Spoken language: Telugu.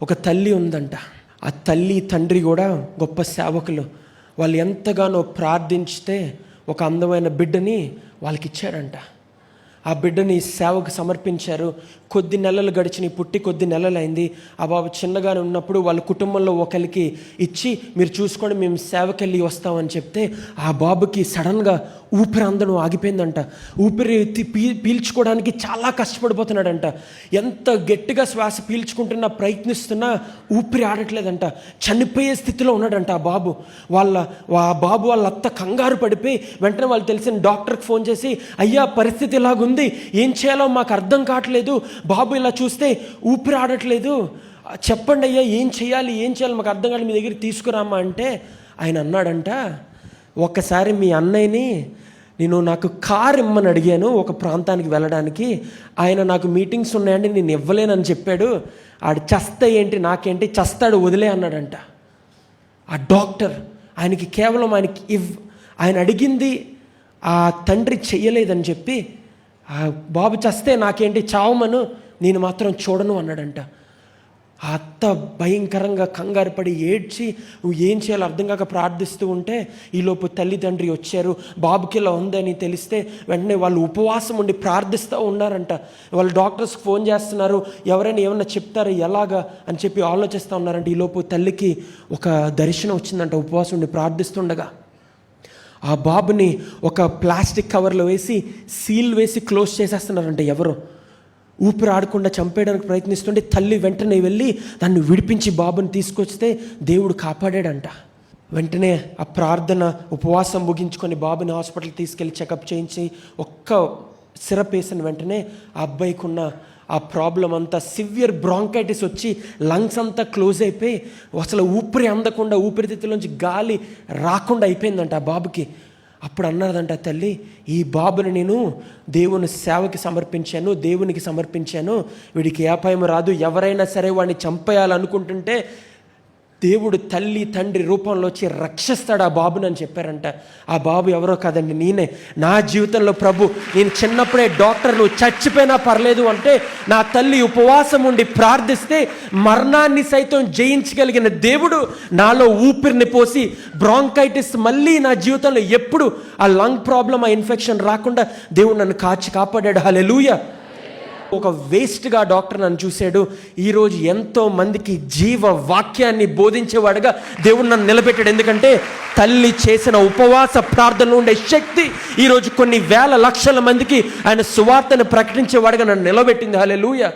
ఒక తల్లి ఉందంట. ఆ తల్లి తండ్రి కూడా గొప్ప సేవకులు. వాళ్ళు ఎంతగానో ప్రార్థించితే ఒక అందమైన బిడ్డని వాళ్ళకి ఇచ్చాడంట. ఆ బిడ్డని సేవకు సమర్పించారు. కొద్ది నెలలు గడిచినాయి, పుట్టి కొద్ది నెలలు అయింది. ఆ బాబు చిన్నగానే ఉన్నప్పుడు వాళ్ళ కుటుంబంలో ఒకరికి ఇచ్చి, మీరు చూసుకోండి మేము సేవకెళ్ళి వస్తామని చెప్తే ఆ బాబుకి సడన్గా ఊపిరి అందడం ఆగిపోయిందంట. ఊపిరి పీల్చుకోవడానికి చాలా కష్టపడిపోతున్నాడంట. ఎంత గట్టిగా శ్వాస పీల్చుకుంటున్నా ప్రయత్నిస్తున్నా ఊపిరి ఆడట్లేదంట. చనిపోయే స్థితిలో ఉన్నాడంట ఆ బాబు. ఆ బాబు వాళ్ళ అత్త కంగారు పడిపోయి వెంటనే వాళ్ళు తెలిసిన డాక్టర్కి ఫోన్ చేసి, అయ్యా పరిస్థితి ఇలాగుంది, ఏం చేయాలో మాకు అర్థం కావట్లేదు, బాబు ఇలా చూస్తే ఊపిరి ఆడట్లేదు, చెప్పండి అయ్యా ఏం చేయాలి మాకు అర్థం కాదు, మీ దగ్గరికి తీసుకురామా అంటే ఆయన అన్నాడంట, ఒక్కసారి మీ అన్నయ్యని నాకు కారు ఇమ్మని అడిగాను ఒక ప్రాంతానికి వెళ్ళడానికి, ఆయన నాకు మీటింగ్స్ ఉన్నాయండి నేను ఇవ్వలేనని చెప్పాడు, ఆడు చస్తే ఏంటి నాకేంటి, చస్తాడు వదిలే అన్నాడంట. ఆ డాక్టర్ ఆయనకి కేవలం ఆయన అడిగింది ఆ తండ్రి చెయ్యలేదని చెప్పి, ఆ బాబు చస్తే నాకేంటి చావమను, నేను మాత్రం చూడను అన్నాడంట. ఆ అత్త భయంకరంగా కంగారు పడి ఏడ్చి ఏం చేయాలో అర్థం కాక ప్రార్థిస్తూ ఉంటే ఈలోపు తల్లిదండ్రి వచ్చారు. బాబుకి ఇలా ఉందని తెలిస్తే వెంటనే వాళ్ళు ఉపవాసం ఉండి ప్రార్థిస్తూ ఉన్నారంట. వాళ్ళు డాక్టర్స్కి ఫోన్ చేస్తున్నారు, ఎవరైనా ఏమన్నా చెప్తారు ఎలాగా అని చెప్పి ఆలోచిస్తూ ఉన్నారంట. ఈలోపు తల్లికి ఒక దర్శనం వచ్చిందంట. ఉపవాసం ఉండి ప్రార్థిస్తుండగా ఆ బాబుని ఒక ప్లాస్టిక్ కవర్లో వేసి సీల్ వేసి క్లోజ్ చేసేస్తున్నారంట. ఎవరో ఊపిరి ఆడకుండా చంపేయడానికి ప్రయత్నిస్తుంటే తల్లి వెంటనే వెళ్ళి దాన్ని విడిపించి బాబుని తీసుకొస్తే దేవుడు కాపాడాడంట. వెంటనే ఆ ప్రార్థన ఉపవాసం ముగించుకొని బాబుని హాస్పిటల్కి తీసుకెళ్ళి చెకప్ చేయించి ఒక్క సిరప్ వేసిన వెంటనే ఆ అబ్బాయికి ఉన్న ఆ ప్రాబ్లం అంతా సివియర్ బ్రాంకైటిస్ వచ్చి లంగ్స్ అంతా క్లోజ్ అయిపోయి అసలు ఊపిరి అందకుండా ఊపిరితిత్తులోంచి గాలి రాకుండా అయిపోయిందంట ఆ బాబుకి. అప్పుడు అన్నదంట తల్లి, ఈ బాబుని నేను దేవుని సేవకి సమర్పించాను, దేవునికి సమర్పించాను, వీడికి ఏ అపాయం రాదు, ఎవరైనా సరే వాడిని చంపేయాలనుకుంటుంటే దేవుడు తల్లి తండ్రి రూపంలో వచ్చి రక్షిస్తాడు ఆ బాబుని అని చెప్పారంట. ఆ బాబు ఎవరో కాదండి, నేనే. నా జీవితంలో ప్రభు, నేను చిన్నప్పుడే డాక్టర్ నువ్వు చచ్చిపోయినా పర్లేదు అంటే నా తల్లి ఉపవాసం ఉండి ప్రార్థిస్తే మరణాన్ని సైతం జయించగలిగిన దేవుడు నాలో ఊపిరిని పోసి బ్రాంకైటిస్ మళ్ళీ నా జీవితంలో ఎప్పుడు ఆ లంగ్ ప్రాబ్లం ఆ ఇన్ఫెక్షన్ రాకుండా దేవుడు నన్ను కాపాడాడు. హల్లెలూయా. ఒక వేస్ట్గా డాక్టర్ నన్ను చూశాడు, ఈరోజు ఎంతో మందికి జీవ వాక్యాన్ని బోధించేవాడుగా దేవుడు నన్ను నిలబెట్టాడు. ఎందుకంటే తల్లి చేసిన ఉపవాస ప్రార్థనలో ఉండే శక్తి ఈరోజు కొన్ని వేల లక్షల మందికి ఆయన సువార్తను ప్రకటించేవాడుగా నన్ను నిలబెట్టింది. హల్లెలూయా.